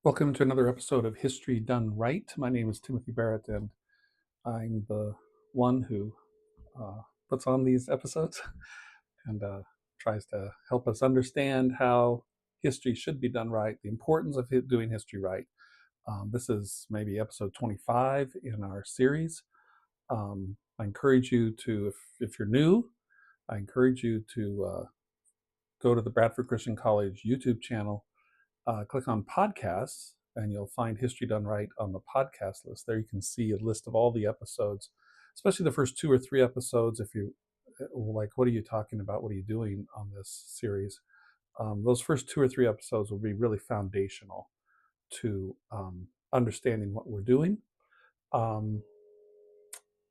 Welcome to another episode of History Done Right. My name is Timothy Barrett, and I'm the one who puts on these episodes and tries to help us understand how history should be done right, the importance of doing history right. This is maybe episode 25 in our series. I encourage you to, if you're new, I encourage you to go to the Bradford Christian College YouTube channel, click on podcasts, and you'll find History Done Right on the podcast list. There you can see a list of all the episodes, especially the first two or three episodes. If you like, what are you talking about? What are you doing on this series? Those first two or three episodes will be really foundational to understanding what we're doing. Um,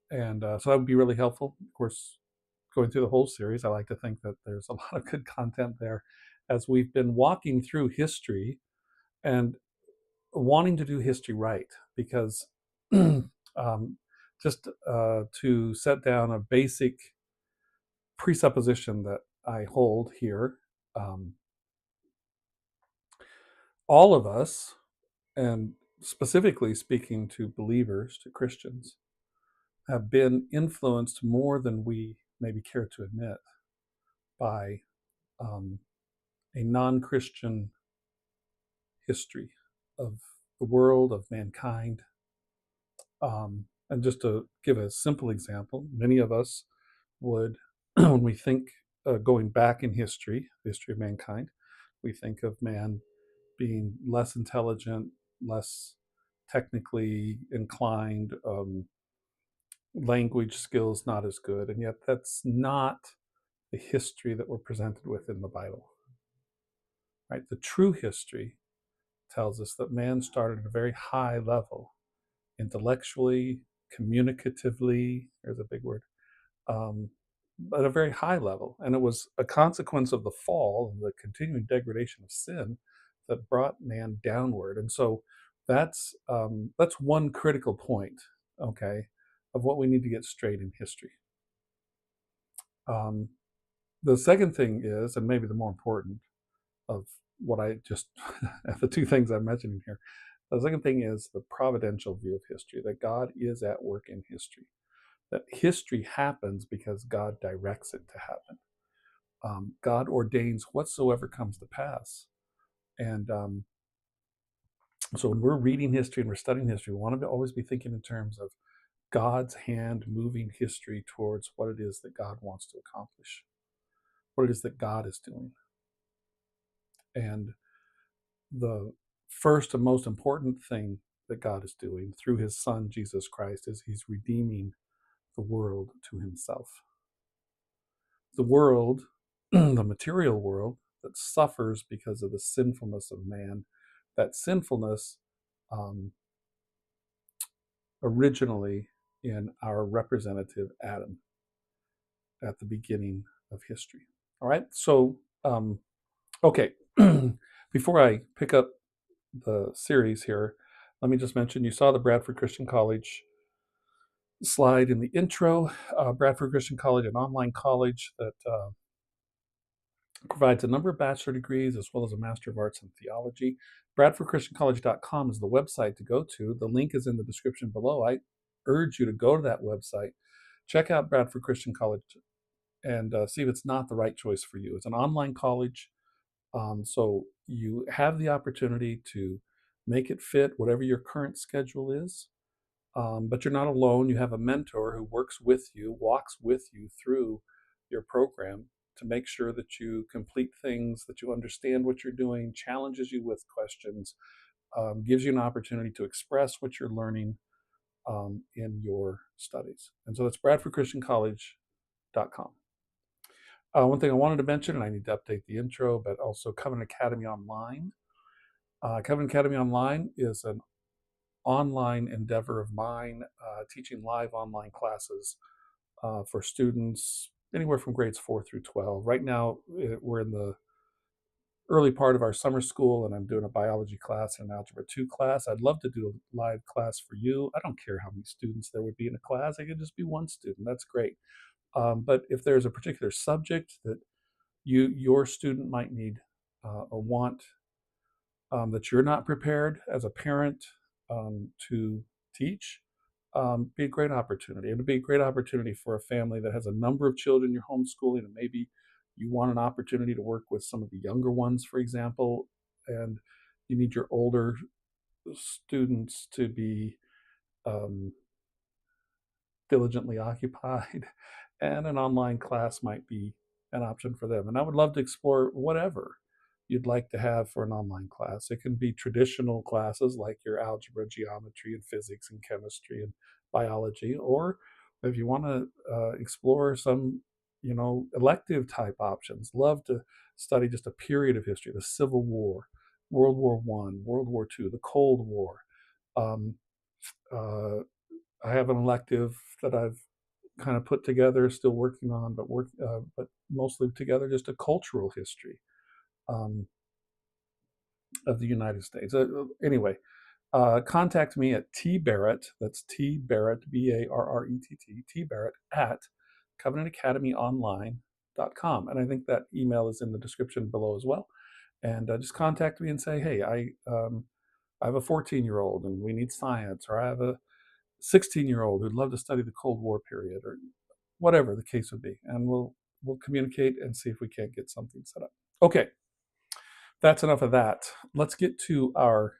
and so that would be really helpful. Of course, going through the whole series, I like to think that there's a lot of good content there as we've been walking through history and wanting to do history right, because just to set down a basic presupposition that I hold here, um, all of us, and specifically speaking to believers, to Christians, have been influenced more than we maybe care to admit by um, a non-Christian history of the world, of mankind. And just to give a simple example, many of us would, when we think going back in history, the history of mankind, we think of man being less intelligent, less technically inclined, language skills not as good. And yet, that's not the history that we're presented with in the Bible. Right? The true history tells us that man started at a very high level, intellectually, communicatively, there's a big word, um, at a very high level. And it was a consequence of the fall and the continuing degradation of sin that brought man downward. And so that's one critical point, okay, of what we need to get straight in history. Um, the second thing is, and maybe the more important of what I just, the two things I'm mentioning here, the second thing is the providential view of history, that God is at work in history, that history happens because God directs it to happen. God ordains whatsoever comes to pass. And so when we're reading history and we're studying history, we want to always be thinking in terms of God's hand moving history towards what it is that God wants to accomplish, what it is that God is doing. And the first and most important thing that God is doing through his son, Jesus Christ, is he's redeeming the world to himself. The world, the material world that suffers because of the sinfulness of man, that sinfulness um, originally in our representative Adam at the beginning of history. All right, so okay, before I pick up the series here, let me just mention you saw the Bradford Christian College slide in the intro. Bradford Christian College, an online college that provides a number of bachelor degrees as well as a Master of Arts in Theology. BradfordChristianCollege.com is the website to go to. The link is in the description below. I urge you to go to that website, check out Bradford Christian College, and see if it's not the right choice for you. It's an online college, so you have the opportunity to make it fit whatever your current schedule is. But you're not alone. You have a mentor who works with you, walks with you through your program to make sure that you complete things, that you understand what you're doing, challenges you with questions, gives you an opportunity to express what you're learning in your studies. And so that's BradfordChristianCollege.com. One thing I wanted to mention, and I need to update the intro, but also Covenant Academy Online. Covenant Academy Online is an online endeavor of mine, teaching live online classes for students anywhere from grades 4 through 12. Right now, we're in the early part of our summer school, and I'm doing a biology class and an algebra 2 class. I'd love to do a live class for you. I don't care how many students there would be in a class. It could just be one student. That's great. But if there's a particular subject that your student might need or want that you're not prepared as a parent to teach, be a great opportunity. It'd be a great opportunity for a family that has a number of children you're homeschooling, and maybe you want an opportunity to work with some of the younger ones, for example, and you need your older students to be um, diligently occupied, and an online class might be an option for them. And I would love to explore whatever you'd like to have for an online class. It can be traditional classes like your algebra, geometry, and physics, and chemistry, and biology, or if you want to explore some, elective type options. Love to study just a period of history: the Civil War, World War One, World War Two, the Cold War. Um, uh, I have an elective that I've kind of put together, still working on, but mostly together, just a cultural history um, of the United States. Anyway, contact me at tbarrett. That's T Barrett, Barrett, T Barrett at covenantacademyonline.com, and I think that email is in the description below as well. And just contact me and say, hey, I have a 14-year-old and we need science, or I have a 16-year-old who'd love to study the Cold War period, or whatever the case would be, and we'll communicate and see if we can't get something set up. Okay, that's enough of that. Let's get to our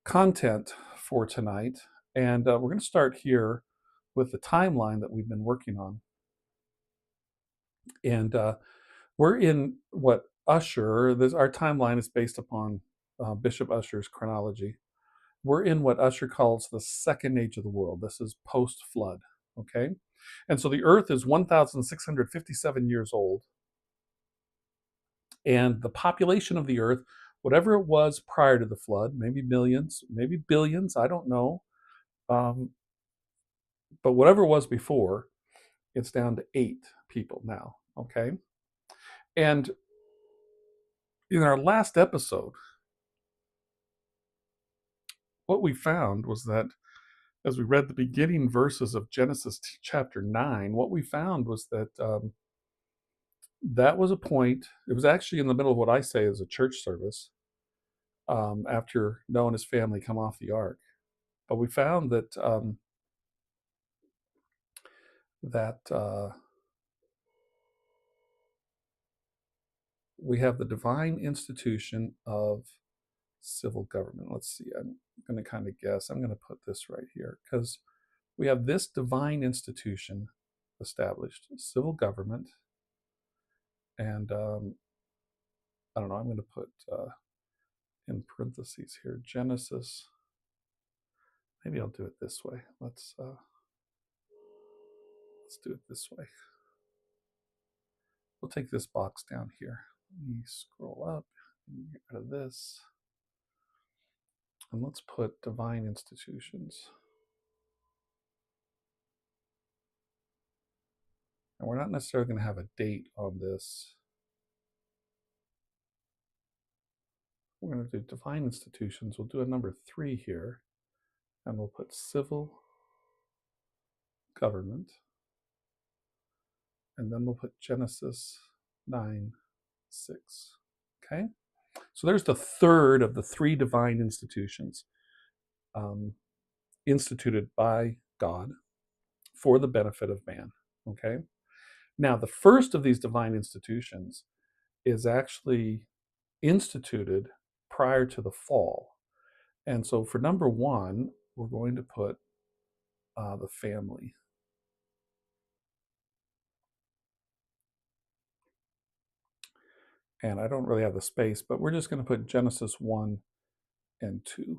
content for tonight, and we're going to start here with the timeline that we've been working on, and we're in what our timeline is based upon Bishop Ussher's chronology. We're in what Ussher calls the second age of the world. This is post-flood, okay? And so the earth is 1,657 years old, and the population of the earth, whatever it was prior to the flood, maybe millions, maybe billions, I don't know, um, but whatever it was before, it's down to 8 people now, okay? And in our last episode, what we found was that as we read the beginning verses of Genesis chapter 9, what we found was that that was a point. It was actually in the middle of what I say is a church service after Noah and his family come off the ark. But we found that we have the divine institution of civil government. Let's see. I'm going to kind of guess. I'm going to put this right here because we have this divine institution established, civil government, and I don't know. I'm going to put in parentheses here Genesis. Maybe I'll do it this way. Let's do it this way. We'll take this box down here. Let me scroll up and get rid of this. And let's put divine institutions. And we're not necessarily going to have a date on this. We're going to do divine institutions. We'll do a number 3 here. And we'll put civil government. And then we'll put Genesis 9:6. Okay? So there's the third of the 3 divine institutions instituted by God for the benefit of man. Okay? Now, the first of these divine institutions is actually instituted prior to the fall. And so for number 1, we're going to put the family. And I don't really have the space, but we're just going to put Genesis 1 and 2.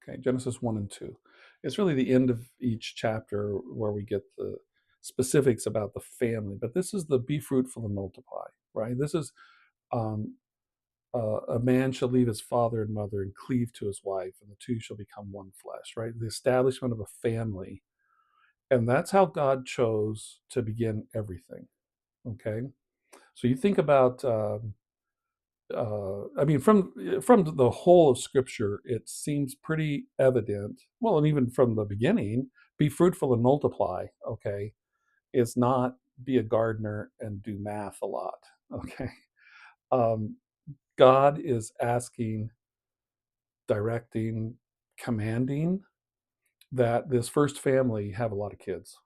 Okay, Genesis 1 and 2. It's really the end of each chapter where we get the specifics about the family, but this is the be fruitful and multiply, right? This is a man shall leave his father and mother and cleave to his wife, and the two shall become one flesh, right? The establishment of a family. And that's how God chose to begin everything, okay? So you think about, I mean, from the whole of Scripture, it seems pretty evident, well, and even from the beginning, be fruitful and multiply, okay, is not be a gardener and do math a lot, okay? Um, God is asking, directing, commanding that this first family have a lot of kids.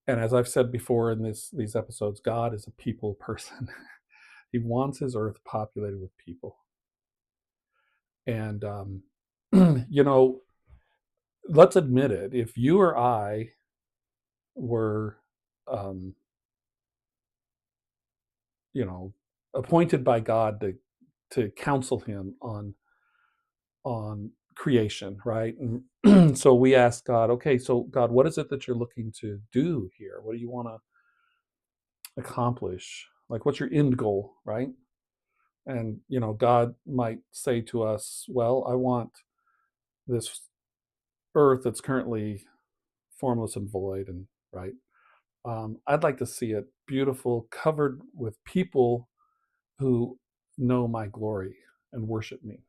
And as I've said before in these episodes, God is a people person. He wants his earth populated with people. And, you know, let's admit it. If you or I were, um, you know, appointed by God to counsel him on creation, right? And so we ask God, okay, so God, what is it that you're looking to do here? What do you want to accomplish? Like, what's your end goal, right? And God might say to us, well, I want this earth that's currently formless and void, and right. I'd like to see it beautiful, covered with people who know my glory and worship me.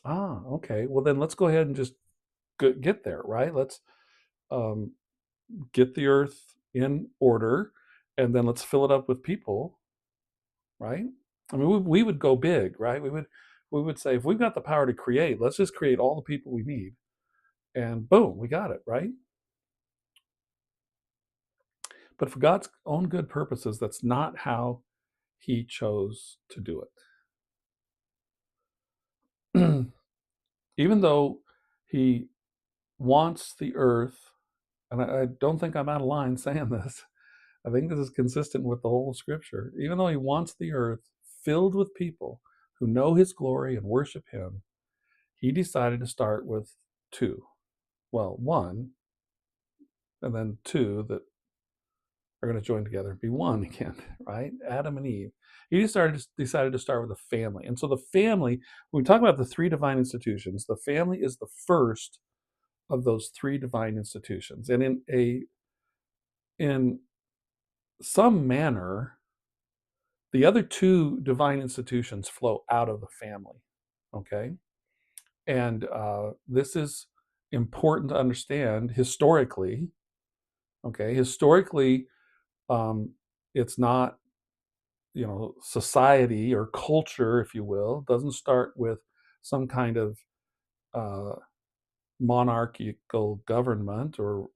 Ah, okay. Well, then let's go ahead and just get there, right? Let's um, get the earth in order, and then let's fill it up with people, right? I mean, we would go big, right? We would say, if we've got the power to create, let's just create all the people we need, and boom, we got it, right? But for God's own good purposes, that's not how He chose to do it. Even though He wants the earth, and I don't think I'm out of line saying this. I think this is consistent with the whole scripture. Even though he wants the earth filled with people who know his glory and worship him, he decided to start with two. Well, one, and then two that are going to join together and be one again, right? Adam and Eve. He decided to start with a family. And so the family, when we talk about the three divine institutions, the family is the first of those three divine institutions. And in some manner, the other two divine institutions flow out of the family. Okay. And this is important to understand historically. Okay. Historically, um, it's not, society or culture, if you will, doesn't start with some kind of uh, monarchical government or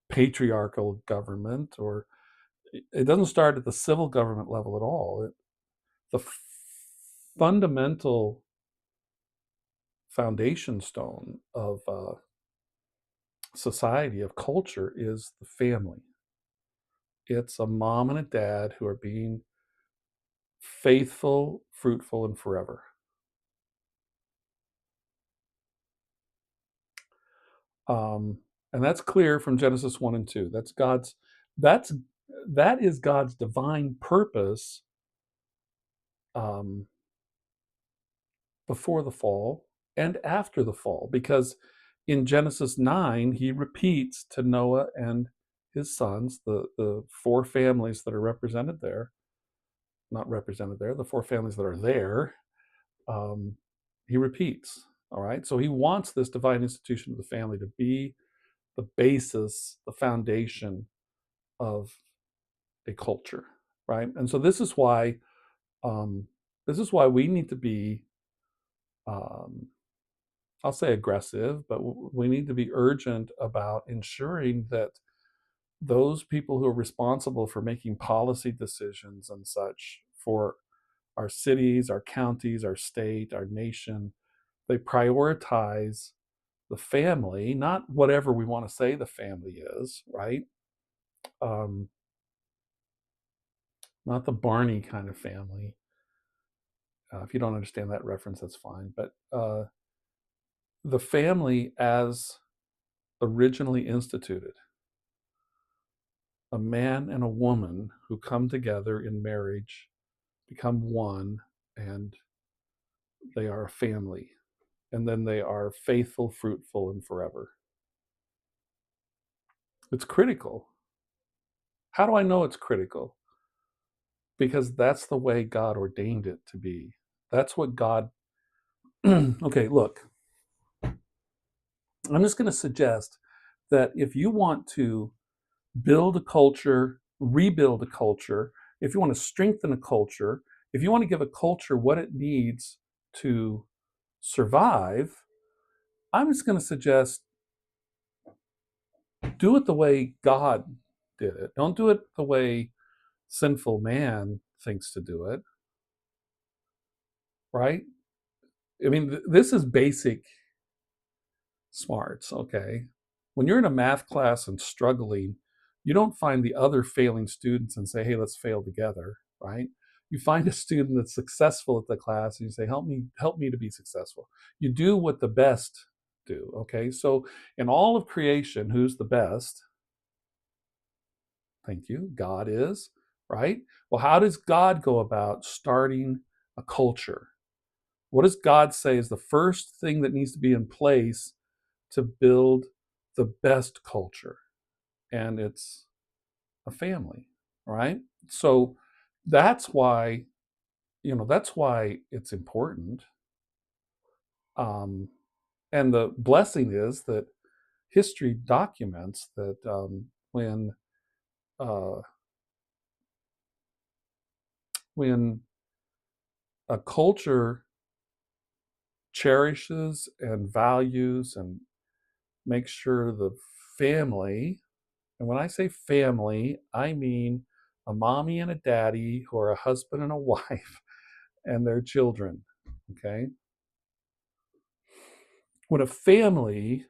patriarchal government, or it doesn't start at the civil government level at all. The fundamental foundation stone of society, of culture, is the family. It's a mom and a dad who are being faithful, fruitful, and forever. Um, and that's clear from Genesis 1 and 2. That's that is God's divine purpose um, before the fall and after the fall, because in Genesis 9 he repeats to Noah and his sons, the four families that are represented there, not represented there, the four families that are there, um, he repeats. All right. So he wants this divine institution of the family to be the basis, the foundation of a culture. Right. And so um, this is why we need to be, um, I'll say aggressive, but we need to be urgent about ensuring that those people who are responsible for making policy decisions and such for our cities, our counties, our state, our nation, they prioritize the family, not whatever we want to say the family is, right? Um, Not the Barney kind of family. If you don't understand that reference, that's fine. But the family as originally instituted, a man and a woman who come together in marriage, become one, and they are a family. And then they are faithful, fruitful, and forever. It's critical. How do I know it's critical? Because that's the way God ordained it to be. That's what God. Okay, look, I'm just going to suggest that if you want to build a culture, rebuild a culture, if you want to strengthen a culture, if you want to give a culture what it needs to survive, I'm just going to suggest do it the way God did it. Don't do it the way sinful man thinks to do it, right? I mean, this is basic smarts, okay? When you're in a math class and struggling, you don't find the other failing students and say, hey, let's fail together, right? You find a student that's successful at the class and you say, help me to be successful. You do what the best do, okay? So in all of creation, who's the best? Thank you. God is, right? Well, how does God go about starting a culture? What does God say is the first thing that needs to be in place to build the best culture? And it's a family, right? So that's why, that's why it's important. Um, and the blessing is that history documents that uh, when a culture cherishes and values and makes sure the family, and when I say family, I mean a mommy and a daddy who are a husband and a wife and their children. Okay. When a family,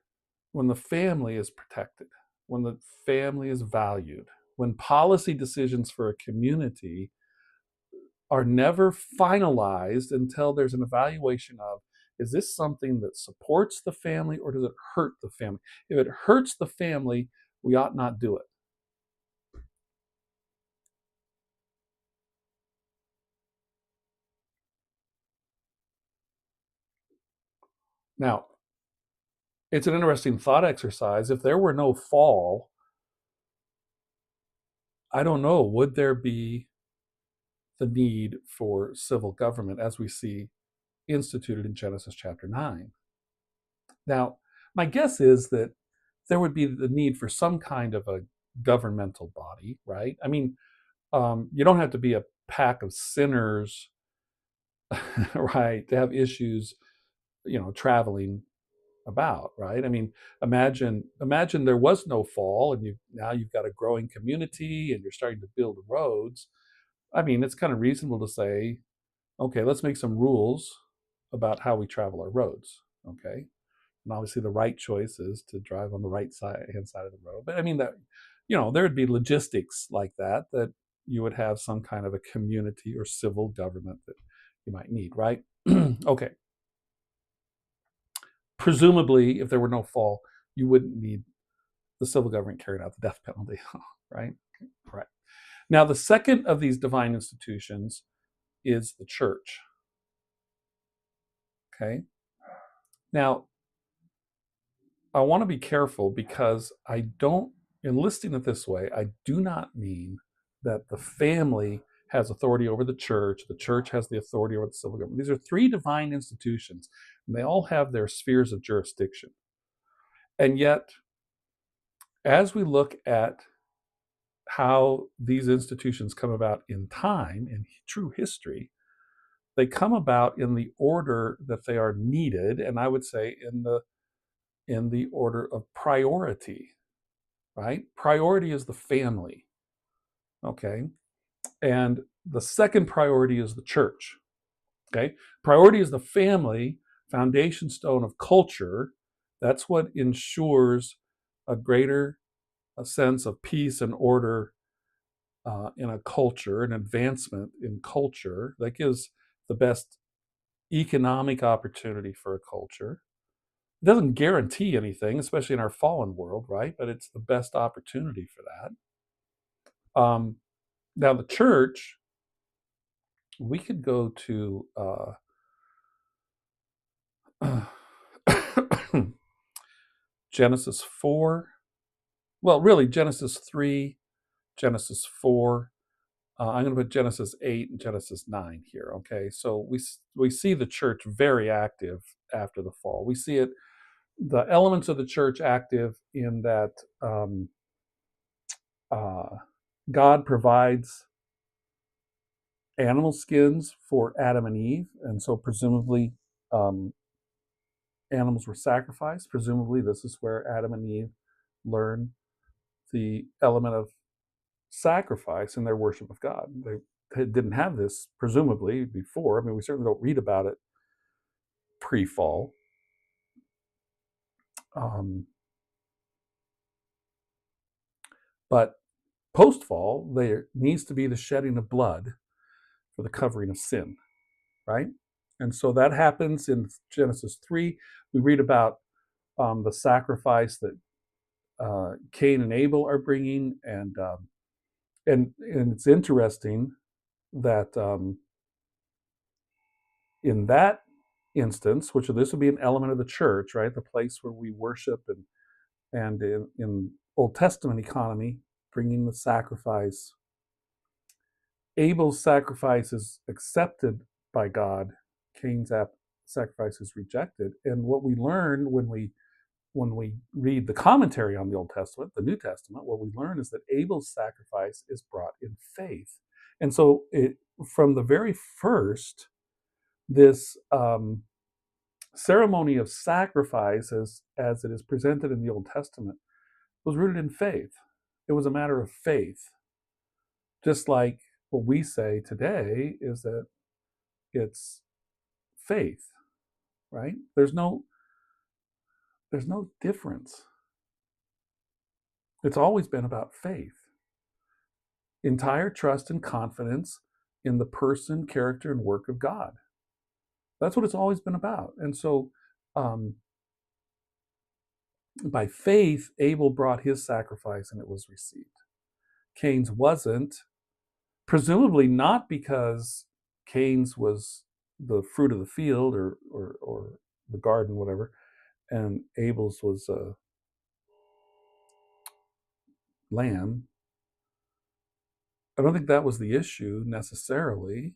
when the family is protected, when the family is valued, when policy decisions for a community are never finalized until there's an evaluation of, is this something that supports the family or does it hurt the family? If it hurts the family, we ought not do it. Now, it's an interesting thought exercise. If there were no fall, I don't know, would there be the need for civil government as we see instituted in Genesis chapter 9? Now, my guess is that there would be the need for some kind of a governmental body, right? I mean, you don't have to be a pack of sinners, right, to have issues, traveling about, right? I mean, imagine there was no fall and you've got a growing community and you're starting to build roads. I mean, it's kind of reasonable to say, okay, let's make some rules about how we travel our roads, okay? And obviously the right choice is to drive on the right side hand side of the road. But I mean that, there would be logistics like that you would have some kind of a community or civil government that you might need, right? Okay. Presumably, if there were no fall, you wouldn't need the civil government carrying out the death penalty, right? Right. Now, the second of these divine institutions is the church. Okay. Now, I want to be careful because in listing it this way, I do not mean that the family has authority over the church has the authority over the civil government. These are three divine institutions, and they all have their spheres of jurisdiction. And yet, as we look at how these institutions come about in time, in true history, they come about in the order that they are needed, and I would say in the order of priority, right? Priority is the family, okay? And the second priority is the church, okay? Priority is the family, foundation stone of culture. That's what ensures a sense of peace and order in a culture, an advancement in culture that gives the best economic opportunity for a culture. It doesn't guarantee anything, especially in our fallen world, right? But it's the best opportunity for that. Now, the church, we could go to Genesis 4. Well, really, Genesis 3, Genesis 4. I'm going to put Genesis 8 and Genesis 9 here, okay? So we see the church very active after the fall. We see the elements of the church active in that uh, God provides animal skins for Adam and Eve, and so presumably um, animals were sacrificed. Presumably, this is where Adam and Eve learn the element of sacrifice in their worship of God. They didn't have this, presumably, before. I mean, we certainly don't read about it pre fall. Um, but post fall, there needs to be the shedding of blood for the covering of sin, right? And so that happens in Genesis 3. We read about the sacrifice that Cain and Abel are bringing, and it's interesting that in that instance, which this would be an element of the church, right, the place where we worship, and in Old Testament economy, bringing the sacrifice. Abel's sacrifice is accepted by God. Cain's sacrifice is rejected. And what we learn when we read the commentary on the Old Testament, the New Testament, what we learn is that Abel's sacrifice is brought in faith. And so from the very first, this ceremony of sacrifice, as it is presented in the Old Testament, was rooted in faith. It was a matter of faith. Just like what we say today is that it's faith, right? There's no difference. It's always been about faith. Entire trust and confidence in the person, character, and work of God. That's what it's always been about. And so by faith, Abel brought his sacrifice and it was received. Cain's wasn't, presumably not because Cain's was the fruit of the field or the garden, whatever, and Abel's was a lamb. I don't think that was the issue necessarily.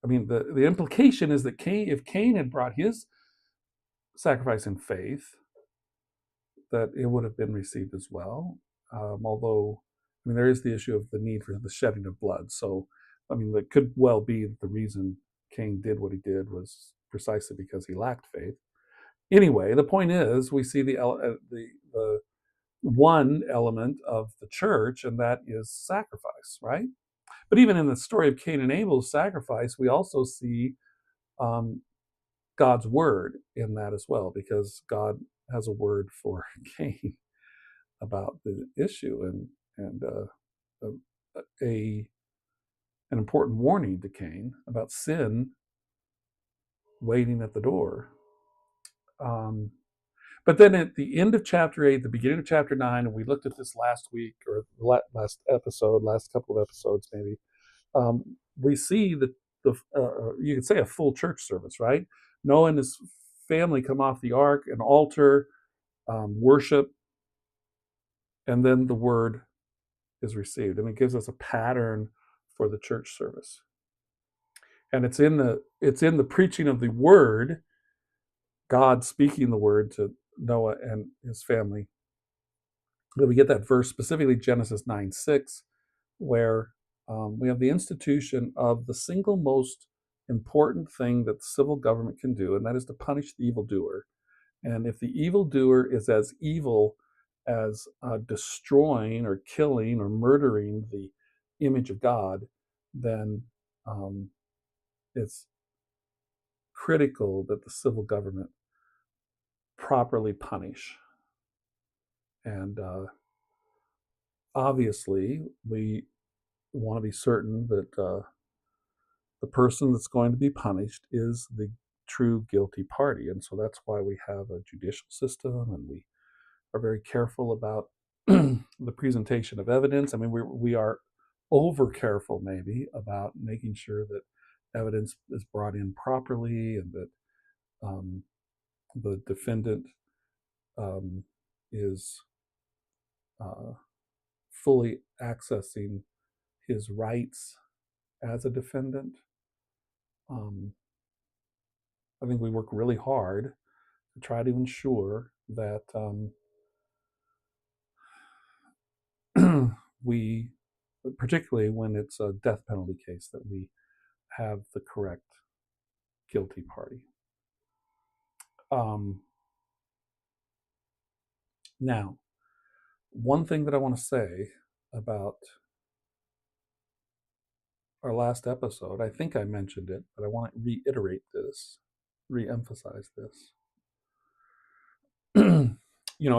I mean, the implication is that if Cain had brought his sacrifice in faith, that it would have been received as well. Although, I mean, there is the issue of the need for the shedding of blood. So, I mean, it could well be that the reason Cain did what he did was precisely because he lacked faith. Anyway, the point is, we see the one element of the church, and that is sacrifice, right? But even in the story of Cain and Abel's sacrifice, we also see um, God's word in that as well, because God has a word for Cain about the issue, and an important warning to Cain about sin waiting at the door. But then at the end of chapter 8, the beginning of chapter 9, and we looked at this last week, or last episode, last couple of episodes maybe, we see that you could say a full church service, right? Noah and his family come off the ark, an altar, worship, and then the word is received. And it gives us a pattern for the church service. And it's in the preaching of the word, God speaking the word to Noah and his family, that we get that verse, specifically Genesis 9:6, where we have the institution of the single most important thing that the civil government can do, and that is to punish the evildoer. And if the evildoer is as evil as destroying or killing or murdering the image of God, then it's critical that the civil government properly punish. And obviously, we want to be certain that the person that's going to be punished is the true guilty party. And so that's why we have a judicial system, and we are very careful about the presentation of evidence. I mean, we are over careful maybe about making sure that evidence is brought in properly, and that the defendant is fully accessing his rights as a defendant. I think we work really hard to try to ensure that we particularly when it's a death penalty case, that we have the correct guilty party. Now, one thing that I want to say about our last episode, I think I mentioned it, but I want to reiterate this, re-emphasize this.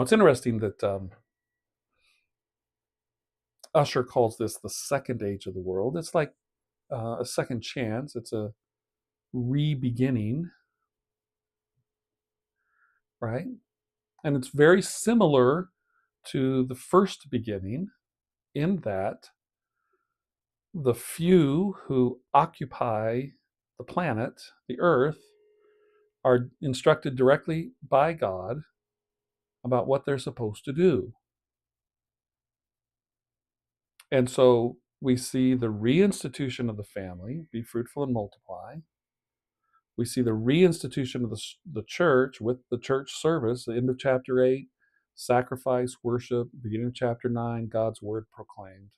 It's interesting that Usher calls this the second age of the world. It's like a second chance. It's a re-beginning, right? And it's very similar to the first beginning in that the few who occupy the planet, the earth, are instructed directly by God about what they're supposed to do. And so we see the reinstitution of the family, be fruitful and multiply. We see the reinstitution of the church with the church service, the end of chapter 8, sacrifice, worship, beginning of chapter 9, God's word proclaimed.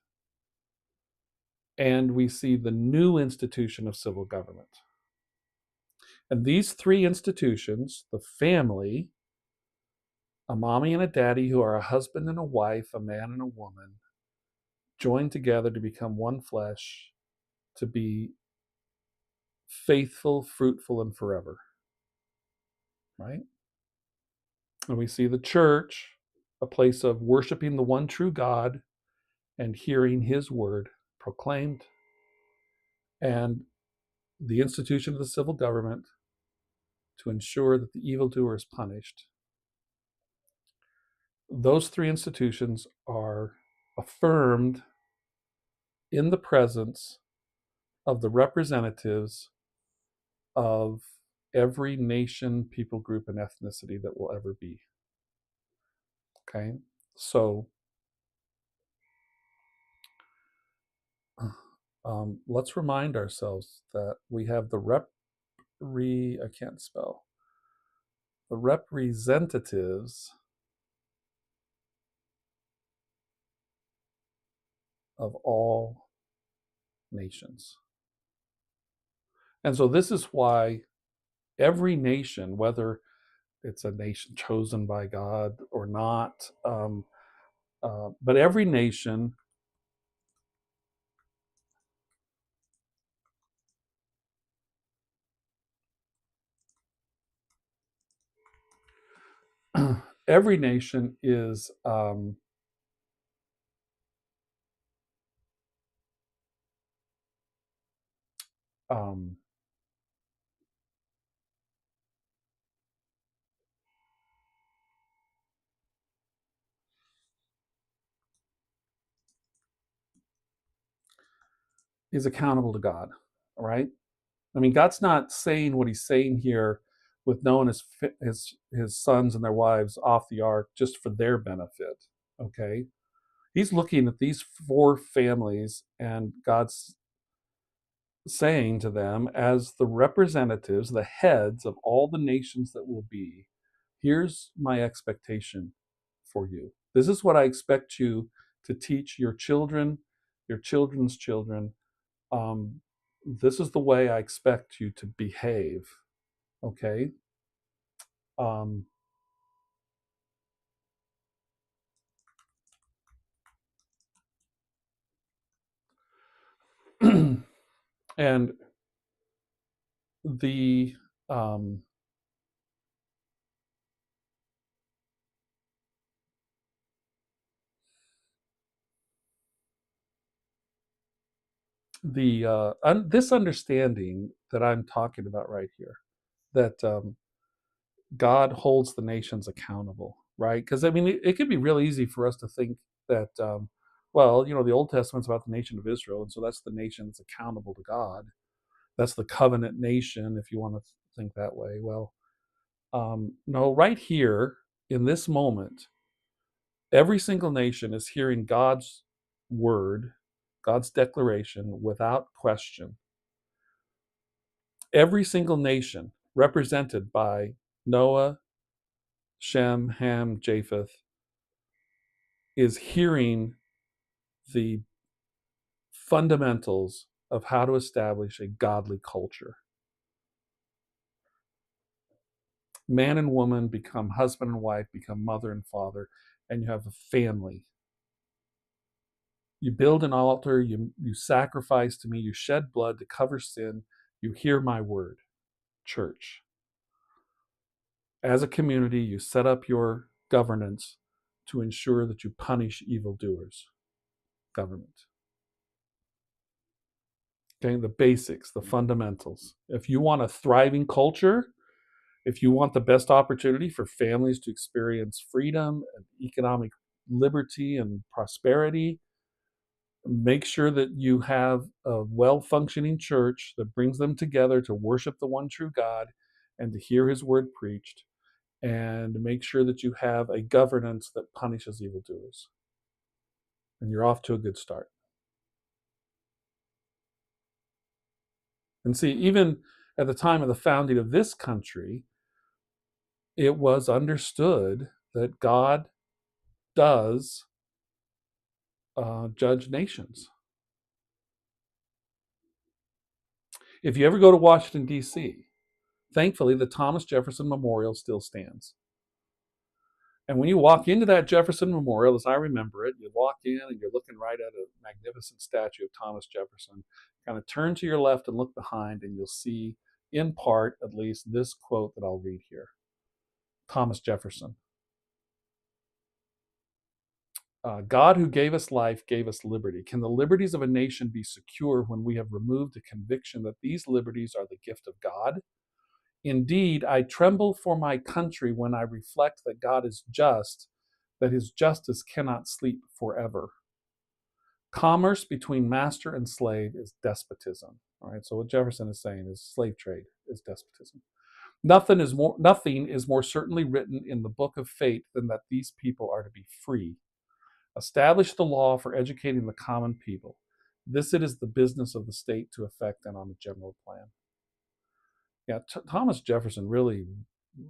And we see the new institution of civil government. And these three institutions, the family, a mommy and a daddy who are a husband and a wife, a man and a woman, joined together to become one flesh, to be faithful, fruitful, and forever. Right? And we see the church, a place of worshiping the one true God and hearing his word proclaimed, and the institution of the civil government to ensure that the evildoer is punished. Those three institutions are affirmed in the presence of the representatives of every nation, people group, and ethnicity that will ever be. Okay? So let's remind ourselves that we have the representatives of all nations. And so this is why every nation, whether it's a nation chosen by God or not, but every nation every nation is is accountable to God, right? I mean, God's not saying what he's saying here with knowing his sons and their wives off the ark just for their benefit, okay? He's looking at these four families, and God's saying to them, as the representatives, the heads of all the nations that will be, here's my expectation for you. This is what I expect you to teach your children, your children's children. This is the way I expect you to behave. Okay. Um, and the um, this understanding that I'm talking about right here, that God holds the nations accountable, right? Because I mean, it could be real easy for us to think that, well, the Old Testament's about the nation of Israel, and so that's the nation that's accountable to God. That's the covenant nation, if you want to think that way. Well, no, right here in this moment, every single nation is hearing God's word, God's declaration without question. Every single nation represented by Noah, Shem, Ham, Japheth is hearing the fundamentals of how to establish a godly culture. Man and woman become husband and wife, become mother and father, and you have a family. You build an altar, you sacrifice to me, you shed blood to cover sin, you hear my word, church. As a community, you set up your governance to ensure that you punish evildoers, government. Okay, the basics, the fundamentals. If you want a thriving culture, if you want the best opportunity for families to experience freedom and economic liberty and prosperity, make sure that you have a well-functioning church that brings them together to worship the one true God and to hear his word preached, and make sure that you have a governance that punishes evildoers. And you're off to a good start. And see, even at the time of the founding of this country, it was understood that God does judge nations. If you ever go to Washington, D.C., thankfully the Thomas Jefferson Memorial still stands. And when you walk into that Jefferson Memorial, as I remember it, you walk in and you're looking right at a magnificent statue of Thomas Jefferson. Kind of turn to your left and look behind, and you'll see, in part at least, this quote that I'll read here. Thomas Jefferson. God who gave us life gave us liberty. Can the liberties of a nation be secure when we have removed the conviction that these liberties are the gift of God? Indeed, I tremble for my country when I reflect that God is just, that his justice cannot sleep forever. Commerce between master and slave is despotism. All right, so what Jefferson is saying is slave trade is despotism. Nothing is more certainly written in the book of fate than that these people are to be free. Establish the law for educating the common people. This it is the business of the state to effect and on a general plan. Yeah, Thomas Jefferson really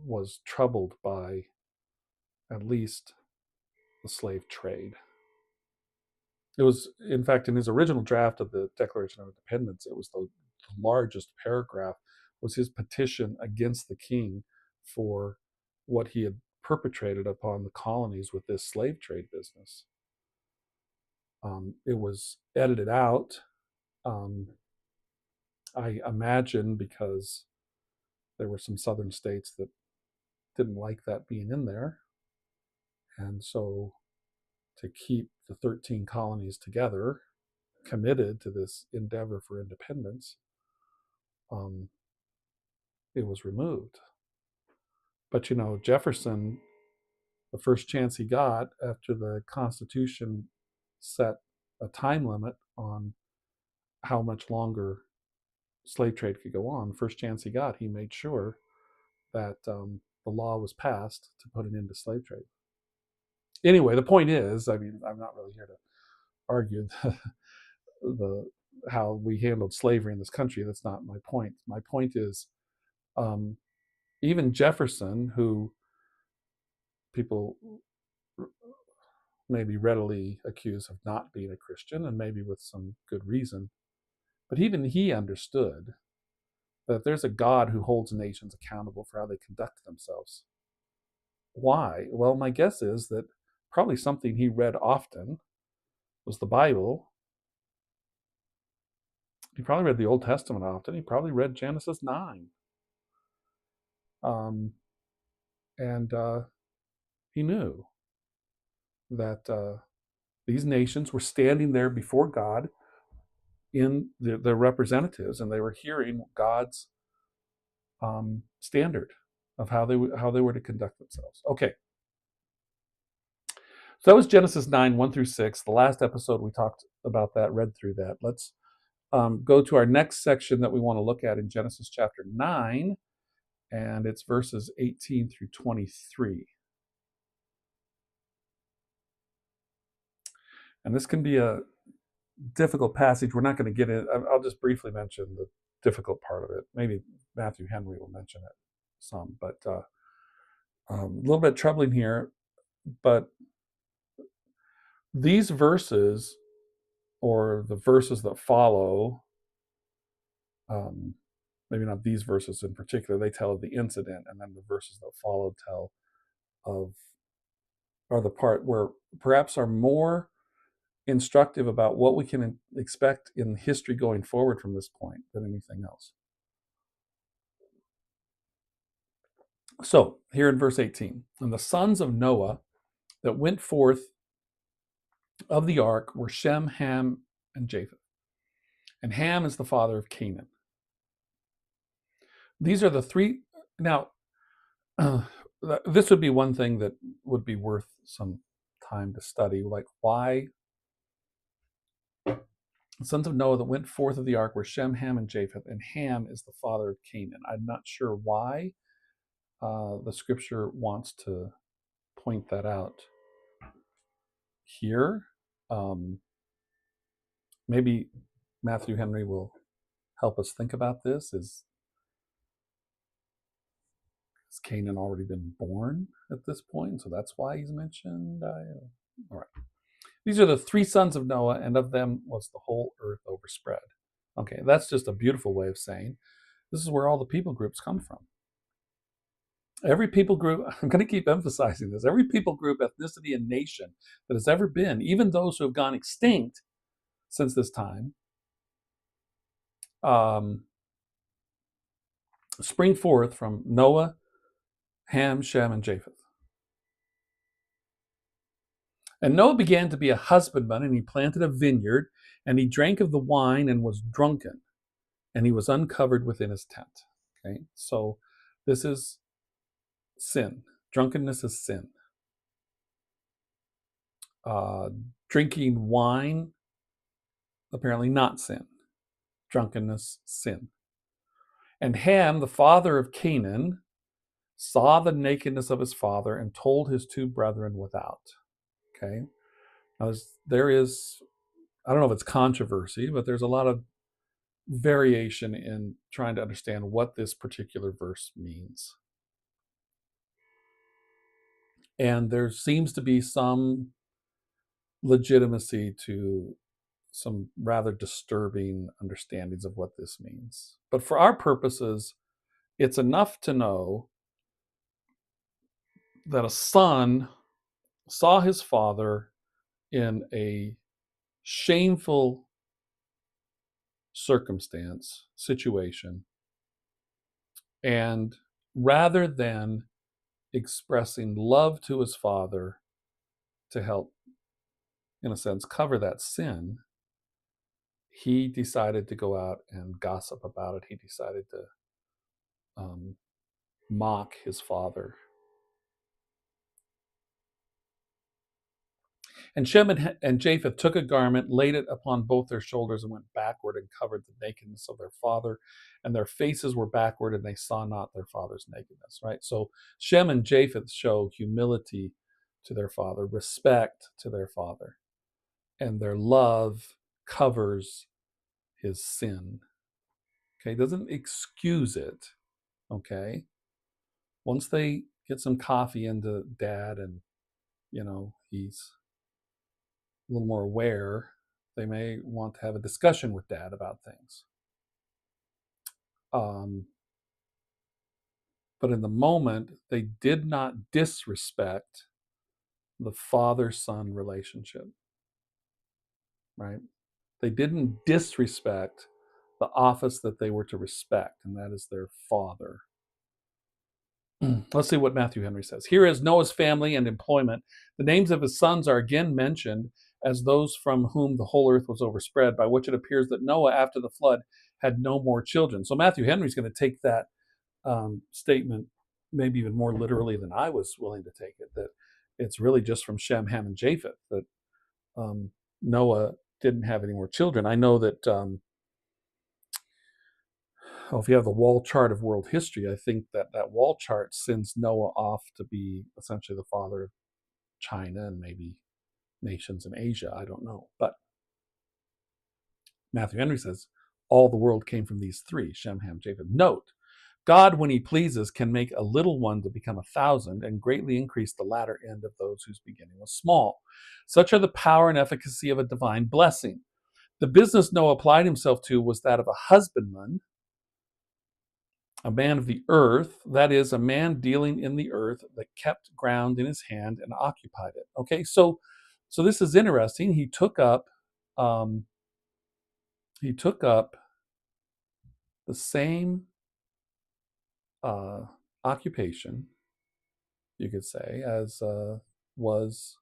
was troubled by at least the slave trade. It was, in fact, in his original draft of the Declaration of Independence, it was the largest paragraph was his petition against the king for what he had perpetrated upon the colonies with this slave trade business. It was edited out, I imagine, because there were some southern states that didn't like that being in there. And so to keep the 13 colonies together, committed to this endeavor for independence, it was removed. But you know, Jefferson, the first chance he got after the Constitution set a time limit on how much longer slave trade could go on, the first chance he got, he made sure that the law was passed to put an end to slave trade. Anyway, the point is, I mean, I'm not really here to argue the how we handled slavery in this country. That's not my point. My point is, even Jefferson, who people maybe readily accuse of not being a Christian, and maybe with some good reason, but even he understood that there's a God who holds nations accountable for how they conduct themselves. Why? Well, my guess is that probably something he read often was the Bible. He probably read the Old Testament often. He probably read Genesis 9. And he knew that these nations were standing there before God in their representatives, and they were hearing God's standard of how they were to conduct themselves. Okay. So that was Genesis 9, 1 through 6. The last episode we talked about that, read through that. Let's go to our next section that we want to look at in Genesis chapter 9, and it's verses 18 through 23. And this can be a difficult passage. We're not going to get in. I'll just briefly mention the difficult part of it. Maybe Matthew Henry will mention it some, but a little bit troubling here. But these verses or the verses that follow, maybe not these verses in particular, they tell of the incident, and then the verses that follow tell of, are the part where perhaps are more instructive about what we can expect in history going forward from this point than anything else. So, here in verse 18, and the sons of Noah that went forth of the ark were Shem, Ham, and Japheth. And Ham is the father of Canaan. These are the three. Now, this would be one thing that would be worth some time to study, like why the sons of Noah that went forth of the ark were Shem, Ham, and Japheth, and Ham is the father of Canaan. I'm not sure why the scripture wants to point that out here. Maybe Matthew Henry will help us think about this. Has Canaan already been born at this point? So that's why he's mentioned. All right. These are the three sons of Noah, and of them was the whole earth overspread. Okay, that's just a beautiful way of saying this is where all the people groups come from. Every people group, I'm going to keep emphasizing this, every people group, ethnicity, and nation that has ever been, even those who have gone extinct since this time, spring forth from Noah, Ham, Shem, and Japheth. And Noah began to be a husbandman, and he planted a vineyard, and he drank of the wine and was drunken, and he was uncovered within his tent. Okay, so this is sin. Drunkenness is sin. Drinking wine, apparently not sin. Drunkenness, sin. And Ham, the father of Canaan, saw the nakedness of his father and told his two brethren without. Okay, now there is, I don't know if it's controversy, but there's a lot of variation in trying to understand what this particular verse means. And there seems to be some legitimacy to some rather disturbing understandings of what this means. But for our purposes, it's enough to know that a son saw his father in a shameful situation, and rather than expressing love to his father to help, in a sense, cover that sin, he decided to go out and gossip about it. He decided to mock his father. And Shem and Japheth took a garment, laid it upon both their shoulders, and went backward and covered the nakedness of their father. And their faces were backward, and they saw not their father's nakedness. Right? So Shem and Japheth show humility to their father, respect to their father, and their love covers his sin. Okay, doesn't excuse it. Okay, once they get some coffee into dad, and he's a little more aware, they may want to have a discussion with dad about things. But in the moment, they did not disrespect the father-son relationship, right? They didn't disrespect the office that they were to respect, and that is their father. Let's see what Matthew Henry says. Here is Noah's family and employment. The names of his sons are again mentioned as those from whom the whole earth was overspread, by which it appears that Noah, after the flood, had no more children. So Matthew Henry is going to take that statement maybe even more literally than I was willing to take it, that it's really just from Shem, Ham, and Japheth, that Noah didn't have any more children. I know that if you have the wall chart of world history, I think that wall chart sends Noah off to be essentially the father of China and maybe nations in Asia. I don't know. But Matthew Henry says, all the world came from these three, Shem, Ham, Japheth. Note, God, when he pleases, can make a little one to become 1,000 and greatly increase the latter end of those whose beginning was small. Such are the power and efficacy of a divine blessing. The business Noah applied himself to was that of a husbandman, a man of the earth, that is, a man dealing in the earth that kept ground in his hand and occupied it. Okay, so this is interesting. Um, he took up the same uh, occupation, you could say, as was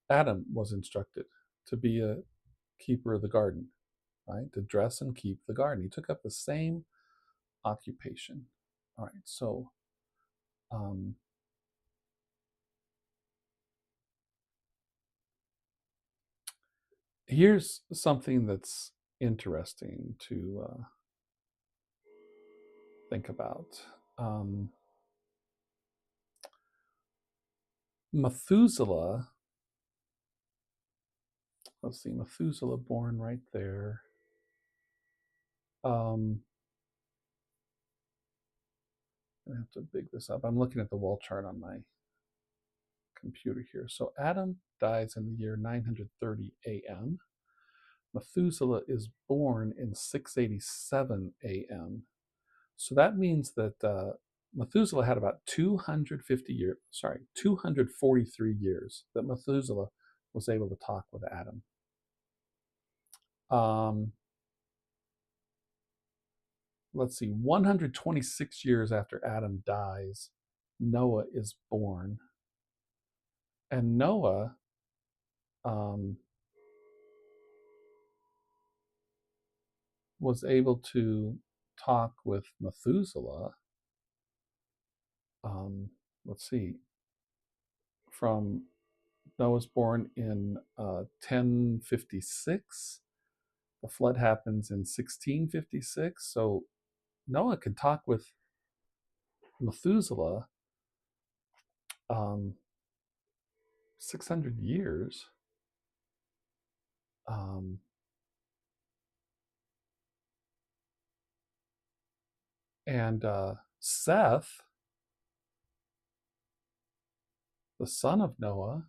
Adam was instructed to be a keeper of the garden, right? To dress and keep the garden. He took up the same occupation. All right, so um, here's something that's interesting to think about. Um, Methuselah, let's see, Methuselah born right there. Um, I have to big this up. I'm looking at the wall chart on my computer here. So Adam dies in the year 930 AM. Methuselah is born in 687 AM. So that means that Methuselah had about 250 years, 243 years that Methuselah was able to talk with Adam. Um, let's see, 126 years after Adam dies, Noah is born. And Noah um, was able to talk with Methuselah. Um, let's see, from Noah's born in 1056. The flood happens in 1656. So Noah could talk with Methuselah 600 years. Um, and Seth, the son of Noah,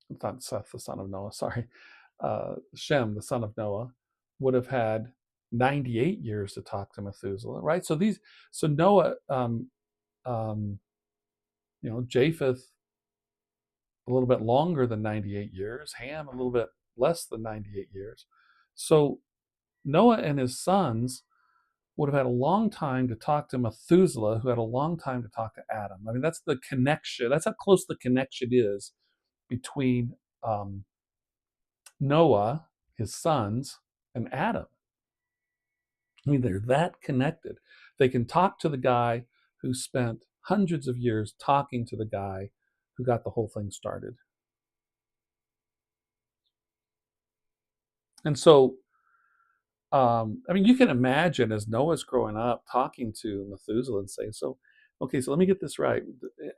it's not Seth, the son of Noah, sorry, Shem, the son of Noah, would have had 98 years to talk to Methuselah, right? So Noah, um, Japheth, a little bit longer than 98 years, Ham, a little bit less than 98 years. So Noah and his sons would have had a long time to talk to Methuselah, who had a long time to talk to Adam. I mean, that's the connection. That's how close the connection is between Noah, his sons, and Adam. I mean, they're that connected. They can talk to the guy who spent hundreds of years talking to the guy who got the whole thing started. And so, I mean, you can imagine as Noah's growing up talking to Methuselah and saying, so, okay, so let me get this right.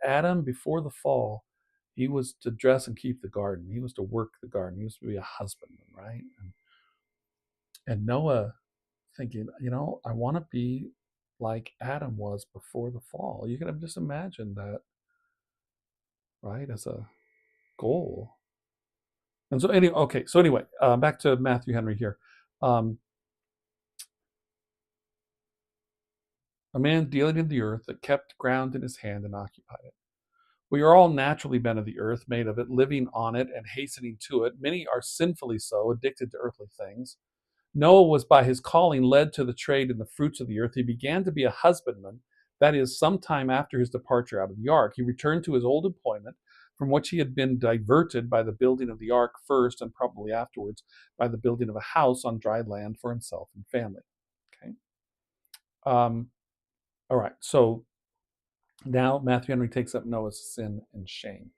Adam, before the fall, he was to dress and keep the garden. He was to work the garden. He was to be a husbandman, right? And Noah thinking, I want to be like Adam was before the fall. You can just imagine that, right, as a goal. And so, anyway, back to Matthew Henry here. Um, a man dealing in the earth that kept ground in his hand and occupied it. We are all naturally men of the earth, made of it, living on it and hastening to it. Many are sinfully so, addicted to earthly things. Noah was by his calling led to the trade in the fruits of the earth. He began to be a husbandman, that is, some time after his departure out of the ark. He returned to his old employment, from which he had been diverted by the building of the ark first, and probably afterwards by the building of a house on dry land for himself and family. Okay. Um, all right. So now Matthew Henry takes up Noah's sin and shame.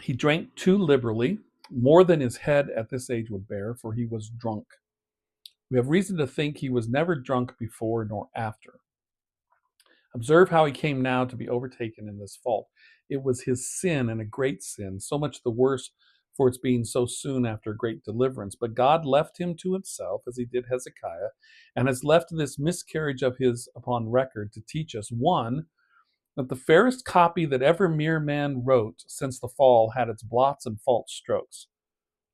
He drank too liberally, more than his head at this age would bear, for he was drunk. We have reason to think he was never drunk before nor after. Observe how he came now to be overtaken in this fault. It was his sin, and a great sin, so much the worse for its being so soon after great deliverance. But God left him to himself, as he did Hezekiah, and has left this miscarriage of his upon record to teach us, one, that the fairest copy that ever mere man wrote since the fall had its blots and false strokes.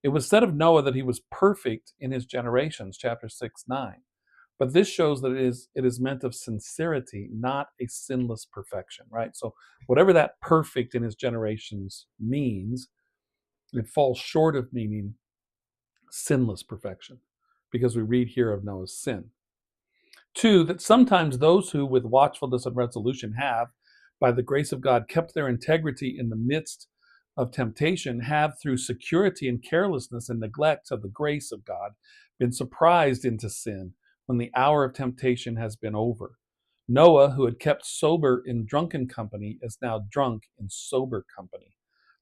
It was said of Noah that he was perfect in his generations, chapter 6:9. But this shows that it is meant of sincerity, not a sinless perfection, right? So whatever that perfect in his generations means, it falls short of meaning sinless perfection, because we read here of Noah's sin. Two, that sometimes those who, with watchfulness and resolution, have, by the grace of God, kept their integrity in the midst of temptation, have, through security and carelessness and neglect of the grace of God, been surprised into sin when the hour of temptation has been over. Noah, who had kept sober in drunken company, is now drunk in sober company.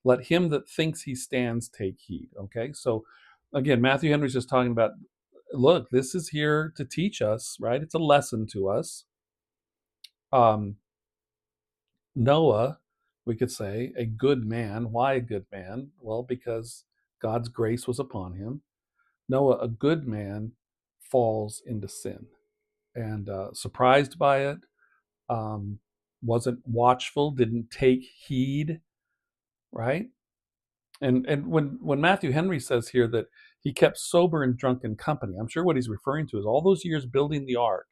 Let him that thinks he stands take heed. Okay, so again, Matthew Henry's just talking about, look, this is here to teach us, right? It's a lesson to us. Um, Noah, we could say, a good man. Why a good man? Well, because God's grace was upon him. Noah, a good man, falls into sin and surprised by it, um, wasn't watchful, didn't take heed, right? And when Matthew Henry says here that he kept sober and drunken company, I'm sure what he's referring to is all those years building the ark.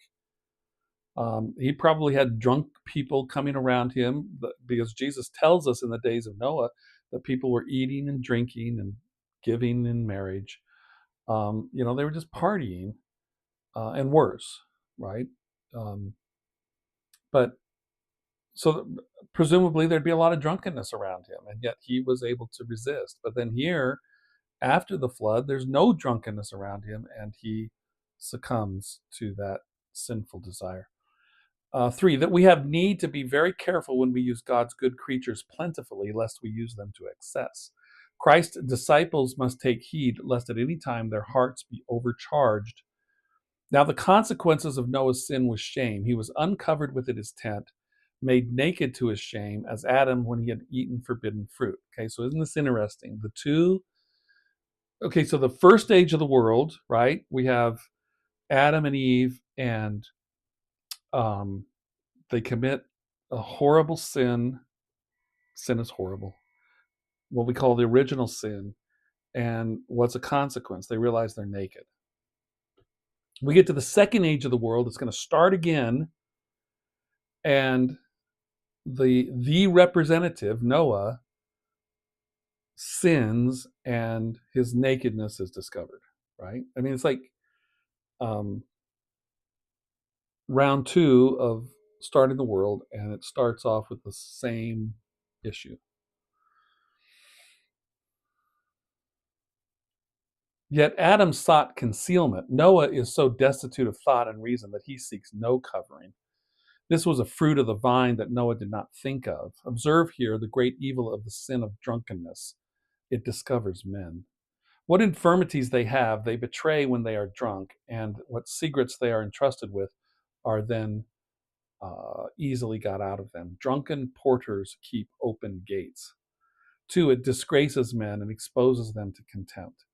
He probably had drunk people coming around him, because Jesus tells us in the days of Noah that people were eating and drinking and giving in marriage. They were just partying, and worse, right? Um, but so presumably there'd be a lot of drunkenness around him, and yet he was able to resist. But then here, after the flood, there's no drunkenness around him, and he succumbs to that sinful desire. Three, that we have need to be very careful when we use God's good creatures plentifully, lest we use them to excess. Christ's disciples must take heed, lest at any time their hearts be overcharged. Now, the consequences of Noah's sin was shame. He was uncovered within his tent, made naked to his shame, as Adam when he had eaten forbidden fruit. Okay, so isn't this interesting? The two. Okay, so the first stage of the world, right? We have Adam and Eve, and um, they commit a horrible sin. Sin is horrible. What we call the original sin. And what's a consequence? They realize they're naked. We get to the second age of the world. It's going to start again. And the representative, Noah, sins and his nakedness is discovered, right? I mean, it's like um, round two of starting the world, and it starts off with the same issue. Yet Adam sought concealment. Noah is so destitute of thought and reason that he seeks no covering. This was a fruit of the vine that Noah did not think of. Observe here the great evil of the sin of drunkenness. It discovers men. What infirmities they have, they betray when they are drunk, and what secrets they are entrusted with are then easily got out of them. Drunken porters keep open gates. Two, it disgraces men and exposes them to contempt.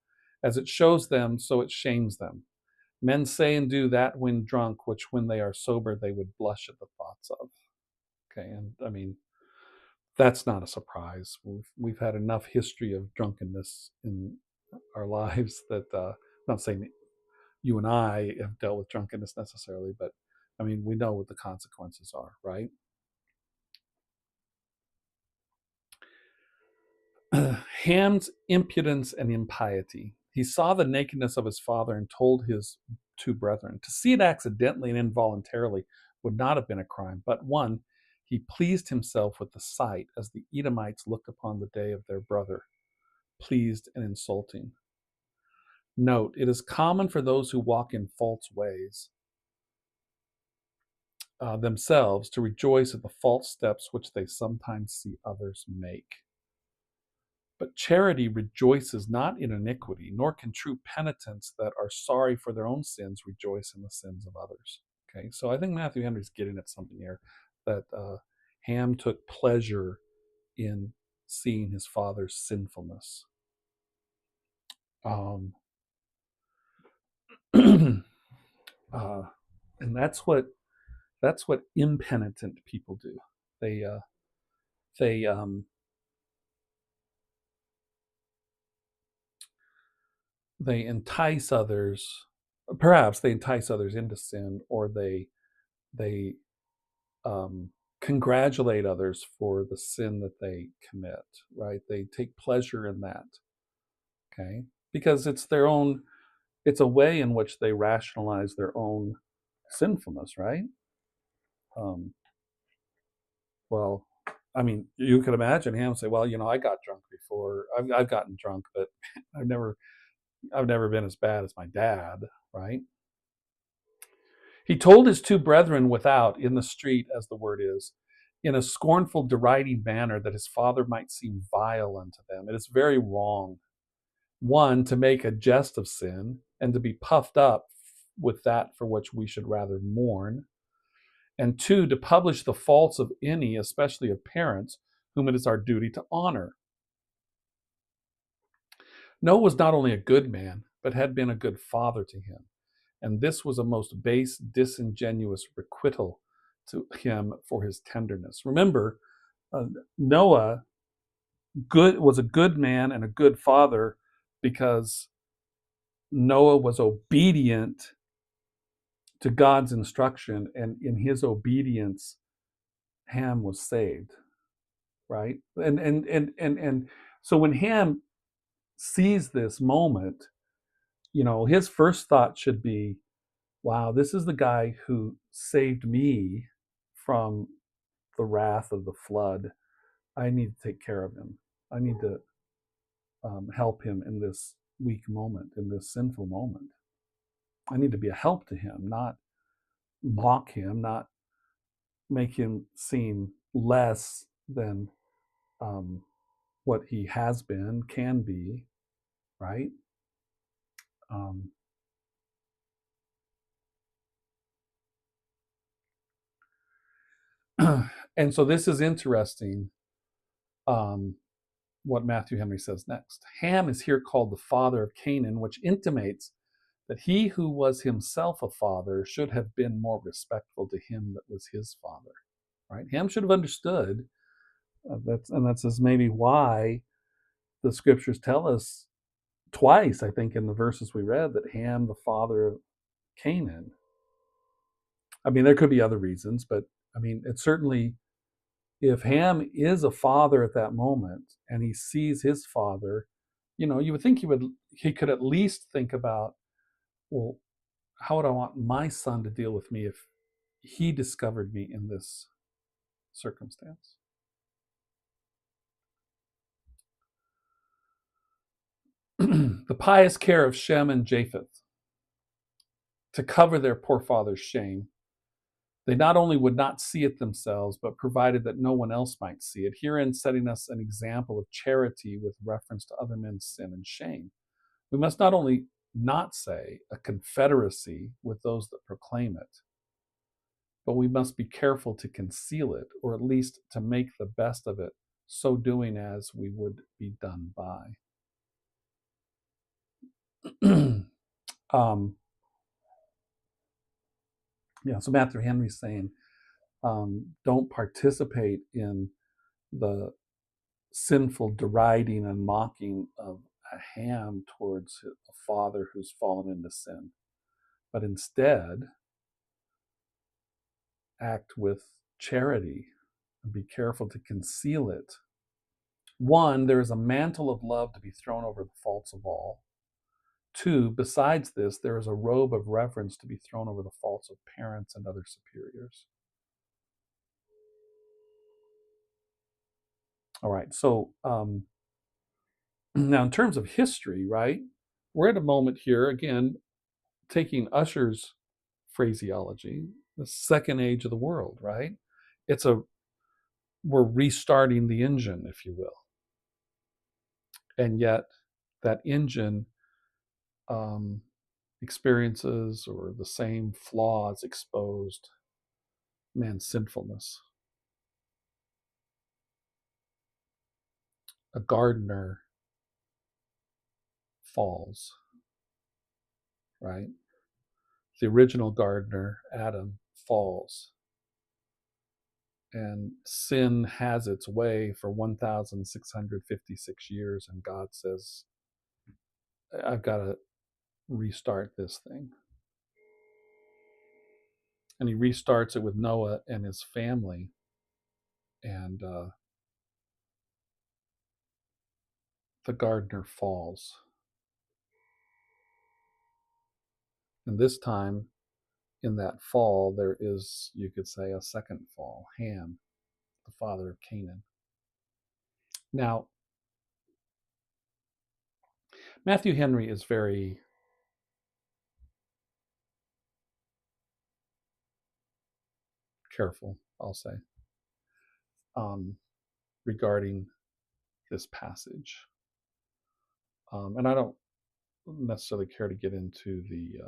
As it shows them, so it shames them. Men say and do that when drunk, which when they are sober, they would blush at the thoughts of. Okay, and I mean, that's not a surprise. We've had enough history of drunkenness in our lives that I'm not saying you and I have dealt with drunkenness necessarily, but I mean, we know what the consequences are, right? Ham's impudence and impiety. He saw the nakedness of his father and told his two brethren. To see it accidentally and involuntarily would not have been a crime, but one, he pleased himself with the sight, as the Edomites looked upon the day of their brother, pleased and insulting. Note, it is common for those who walk in false ways themselves to rejoice at the false steps which they sometimes see others make. But charity rejoices not in iniquity, nor can true penitents that are sorry for their own sins rejoice in the sins of others. Okay, so I think Matthew Henry's getting at something here, that Ham took pleasure in seeing his father's sinfulness. Um, uh, and that's what impenitent people do. They they they entice others. Perhaps they entice others into sin, or they congratulate others for the sin that they commit. Right? They take pleasure in that. Okay, because it's their own. It's a way in which they rationalize their own sinfulness. Right? Um, well, I mean, you could imagine him say, "Well, I got drunk before. I've gotten drunk, but I've never I've never been as bad as my dad." Right? He told his two brethren without, in the street, as the word is, in a scornful, deriding manner, that his father might seem vile unto them. It is very wrong, one, to make a jest of sin, and to be puffed up with that for which we should rather mourn, and two, to publish the faults of any, especially of parents, whom it is our duty to honor. Noah was not only a good man, but had been a good father to him. And this was a most base, disingenuous requital to him for his tenderness. Remember, uh, Noah was a good man and a good father because Noah was obedient to God's instruction, and in his obedience, Ham was saved. Right, and so when Ham sees this moment, his first thought should be, wow, this is the guy who saved me from the wrath of the flood. I need to take care of him. I need to help him in this weak moment, in this sinful moment. I need to be a help to him, not mock him, not make him seem less than um, what he has been, can be, right? Um, and so this is interesting. Um, what Matthew Henry says next. Ham is here called the father of Canaan, which intimates that he who was himself a father should have been more respectful to him that was his father. Right? Ham should have understood. That's maybe why the scriptures tell us twice, I think, in the verses we read, that Ham, the father of Canaan. I mean, there could be other reasons, but I mean, it's certainly, if Ham is a father at that moment and he sees his father, you would think he could at least think about, well, how would I want my son to deal with me if he discovered me in this circumstance? The pious care of Shem and Japheth to cover their poor father's shame. They not only would not see it themselves, but provided that no one else might see it, herein setting us an example of charity with reference to other men's sin and shame. We must not only not say a confederacy with those that proclaim it, but we must be careful to conceal it, or at least to make the best of it, so doing as we would be done by. um, yeah, so Matthew Henry's saying, don't participate in the sinful deriding and mocking of a Ham towards a father who's fallen into sin, but instead act with charity and be careful to conceal it. One, there is a mantle of love to be thrown over the faults of all. Two, besides this, there is a robe of reverence to be thrown over the faults of parents and other superiors. All right, so now in terms of history, right, we're at a moment here, again, taking Usher's phraseology, the second age of the world, right? We're restarting the engine, if you will. And yet that engine um, experiences or the same flaws exposed man's sinfulness. A gardener falls, right? The original gardener, Adam, falls. And sin has its way for 1,656 years. And God says, I've got to restart this thing. And he restarts it with Noah and his family. And the gardener falls. And this time, in that fall, there is, you could say, a second fall. Ham, the father of Canaan. Now, Matthew Henry is very careful, I'll say, regarding this passage. And I don't necessarily care to get into the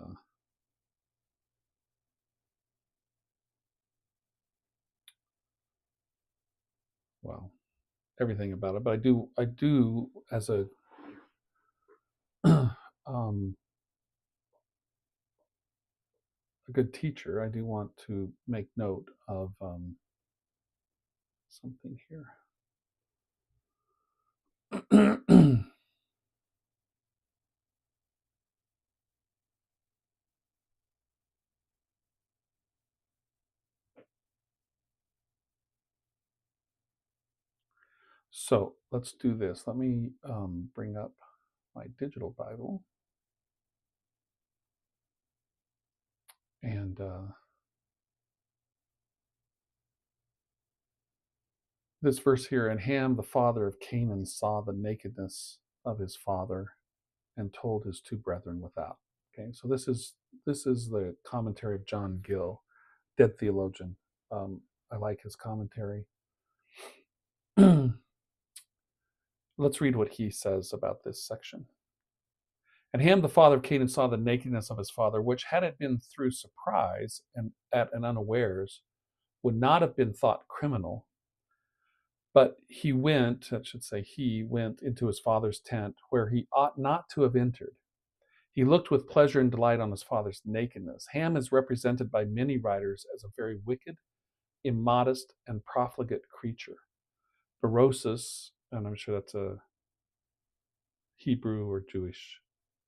well, everything about it, but I do as a a good teacher, I do want to make note of something here. So let's do this. Let me bring up my digital Bible. And this verse here, and Ham, the father of Canaan, saw the nakedness of his father and told his two brethren without. Okay, so this is the commentary of John Gill, dead theologian. I like his commentary. Let's read what he says about this section. And Ham, the father of Canaan, saw the nakedness of his father, which, had it been through surprise and at an unawares, would not have been thought criminal. But he went into his father's tent, where he ought not to have entered. He looked with pleasure and delight on his father's nakedness. Ham is represented by many writers as a very wicked, immodest, and profligate creature. Berosus, and I'm sure that's a Hebrew or Jewish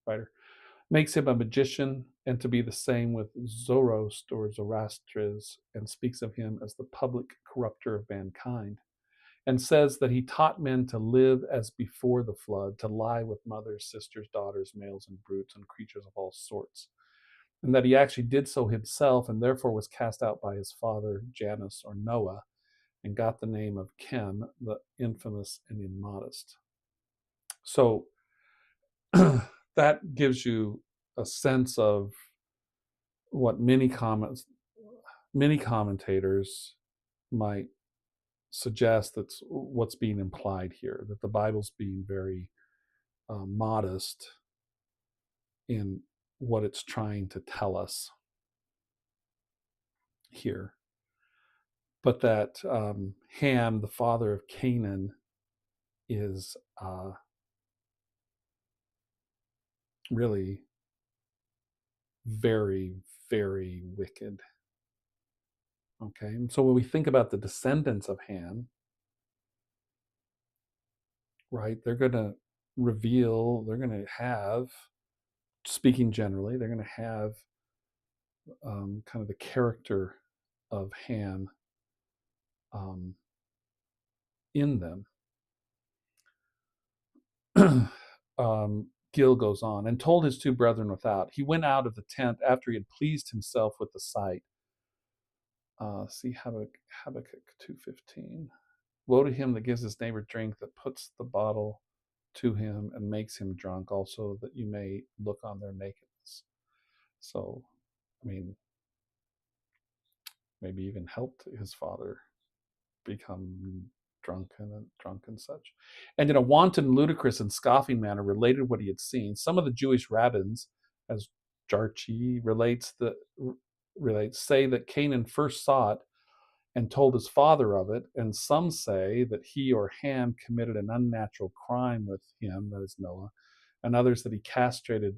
writer, makes him a magician, and to be the same with Zoroast or Zoroastres, and speaks of him as the public corrupter of mankind, and says that he taught men to live as before the flood, to lie with mothers, sisters, daughters, males, and brutes, and creatures of all sorts, and that he actually did so himself, and therefore was cast out by his father Janus or Noah, and got the name of Chem, the infamous and immodest. So that gives you a sense of what many commentators might suggest that's what's being implied here, that the Bible's being very modest in what it's trying to tell us here, but that Ham, the father of Canaan, is really very, very wicked. Okay, and so when we think about the descendants of Ham, right, they're going to have, speaking generally, they're going to have kind of the character of Ham in them. Gill goes on, and told his two brethren without. He went out of the tent after he had pleased himself with the sight. See Habakkuk 2:15. Woe to him that gives his neighbor drink, that puts the bottle to him and makes him drunk, also that you may look on their nakedness. So, I mean, maybe even helped his father become drunk and such. And in a wanton, ludicrous, and scoffing manner related what he had seen. Some of the Jewish rabbins, as Jarchi say that Canaan first saw it and told his father of it, and some say that he or Ham committed an unnatural crime with him, that is Noah, and others that he castrated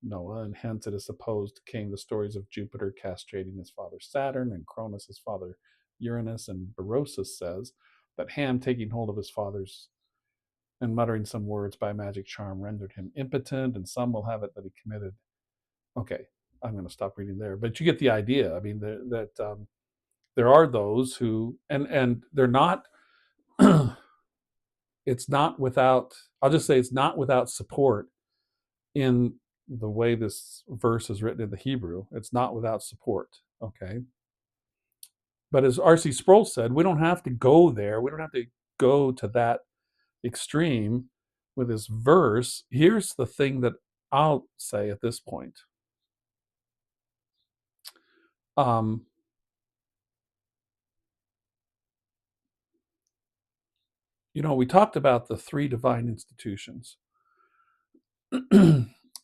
Noah, and hence it is supposed came the stories of Jupiter castrating his father Saturn and Cronus his father Uranus, and Berosus says that Ham, taking hold of his father's and muttering some words by magic charm, rendered him impotent, and some will have it that he committed. Okay, I'm going to stop reading there, but you get the idea. I mean, there are those who, and they're not. It's not without. I'll just say it's not without support in the way this verse is written in the Hebrew. It's not without support. Okay, but as R.C. Sproul said, we don't have to go there. We don't have to go to that extreme with this verse. Here's the thing that I'll say at this point. Um, we talked about the three divine institutions,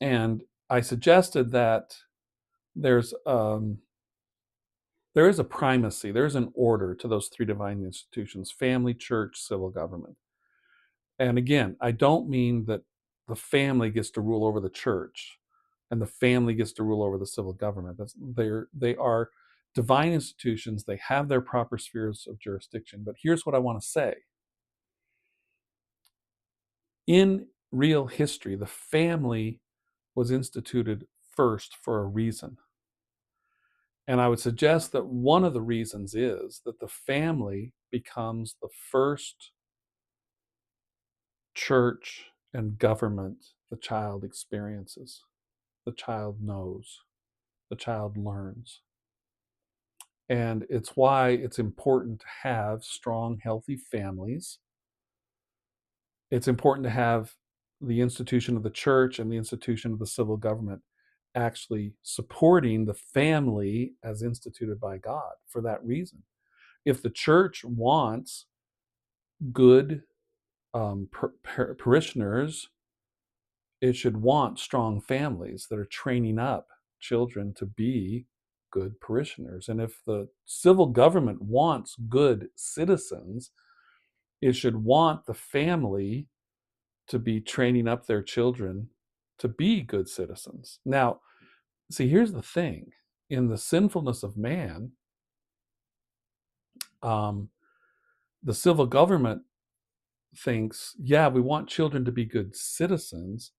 and I suggested that there's there is a primacy, there's an order to those three divine institutions: family, church, civil government. And again, I don't mean that the family gets to rule over the church and the family gets to rule over the civil government. They are divine institutions. They have their proper spheres of jurisdiction. But here's what I want to say. In real history, the family was instituted first for a reason. And I would suggest that one of the reasons is that the family becomes the first church and government the child experiences, the child knows, the child learns. And it's why it's important to have strong, healthy families. It's important to have the institution of the church and the institution of the civil government actually supporting the family as instituted by God for that reason. If the church wants good parishioners, it should want strong families that are training up children to be good parishioners. And if the civil government wants good citizens, it should want the family to be training up their children to be good citizens. Now, see, here's the thing: in the sinfulness of man, um, the civil government thinks, yeah, we want children to be good citizens,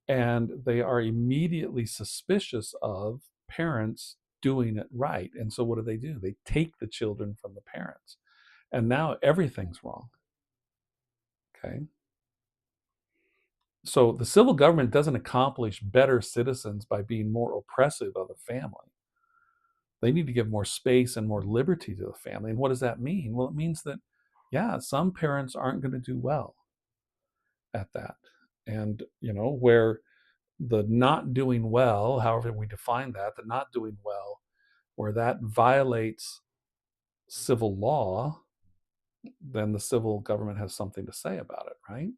and they are immediately suspicious of parents doing it right. And so what do? They take the children from the parents. And now everything's wrong. Okay. So the civil government doesn't accomplish better citizens by being more oppressive of the family. They need to give more space and more liberty to the family. And what does that mean? Well, it means that, yeah, some parents aren't going to do well at that. And, where the not doing well, however we define that, the not doing well, where that violates civil law, then the civil government has something to say about it, right?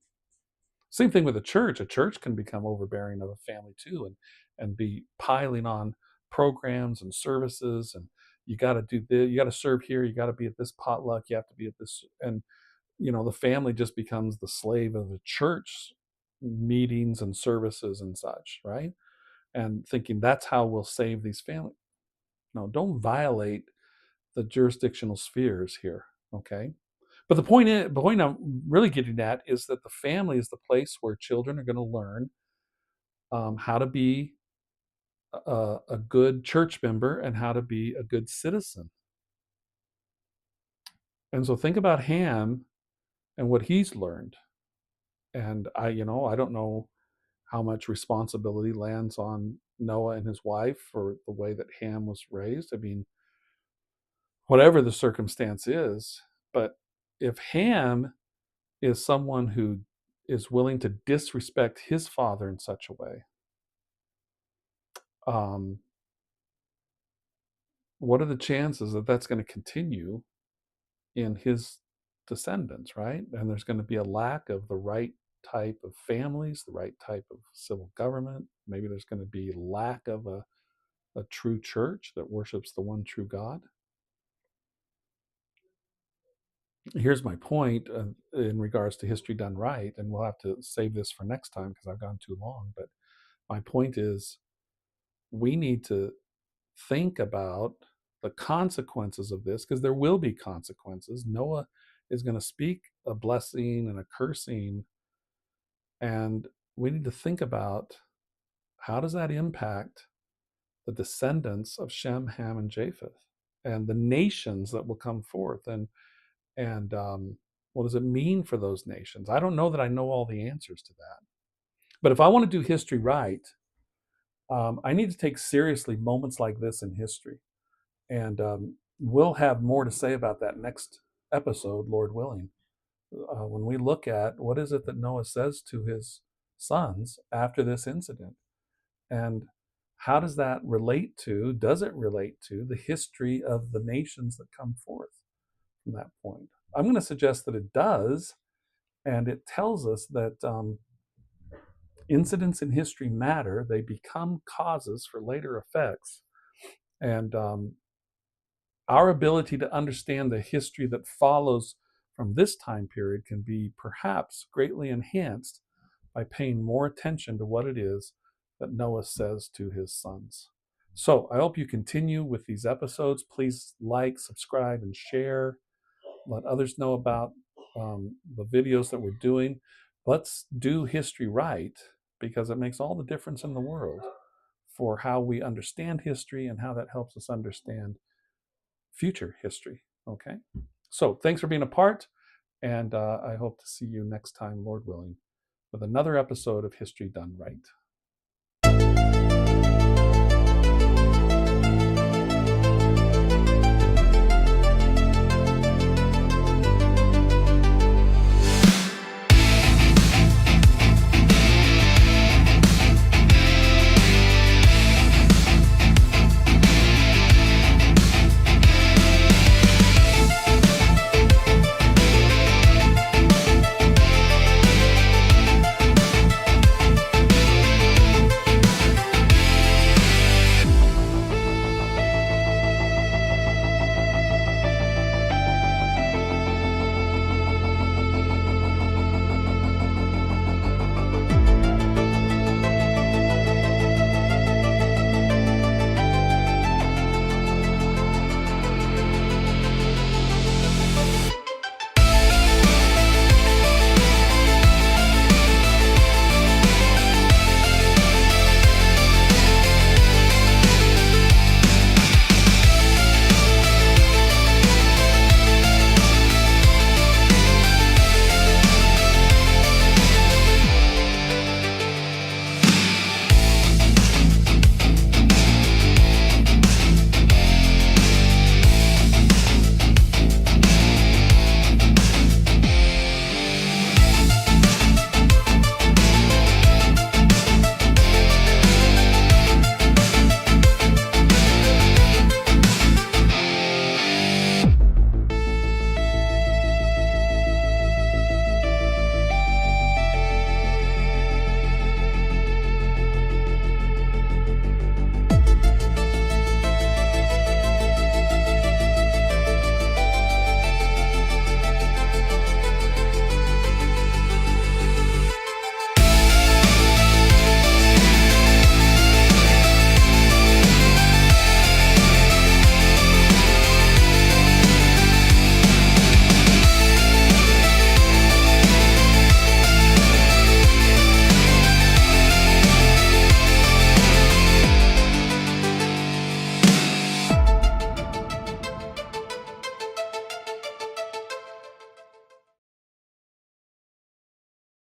Same thing with a church. A church can become overbearing of a family too, and be piling on programs and services, and you got to do this, you got to serve here, you got to be at this potluck, you have to be at this, and the family just becomes the slave of the church meetings and services and such, right? And thinking that's how we'll save these families. No, don't violate the jurisdictional spheres here, okay? But the point I'm really getting at is that the family is the place where children are going to learn how to be a good church member and how to be a good citizen. And so think about Ham and what he's learned. And I don't know how much responsibility lands on Noah and his wife for the way that Ham was raised. I mean, whatever the circumstance is, but if Ham is someone who is willing to disrespect his father in such a way, um, what are the chances that that's going to continue in his descendants, right? And there's going to be a lack of the right type of families, the right type of civil government. Maybe there's going to be lack of a true church that worships the one true God. Here's my point in regards to history done right, and we'll have to save this for next time because I've gone too long. But my point is, we need to think about the consequences of this because there will be consequences. Noah is going to speak a blessing and a cursing, and we need to think about how does that impact the descendants of Shem, Ham, and Japheth, and the nations that will come forth, and what does it mean for those nations? I don't know that I know all the answers to that, but if I want to do history right, I need to take seriously moments like this in history, and we'll have more to say about that next episode, Lord willing, when we look at what is it that Noah says to his sons after this incident, and how does that relate to, does it relate to the history of the nations that come forth from that point? I'm going to suggest that it does, and it tells us that incidents in history matter. They become causes for later effects, and our ability to understand the history that follows from this time period can be perhaps greatly enhanced by paying more attention to what it is that Noah says to his sons. So I hope you continue with these episodes. Please like, subscribe, and share. Let others know about the videos that we're doing. Let's do history right because it makes all the difference in the world for how we understand history and how that helps us understand future history. Okay? So thanks for being a part, and I hope to see you next time, Lord willing, with another episode of History Done Right.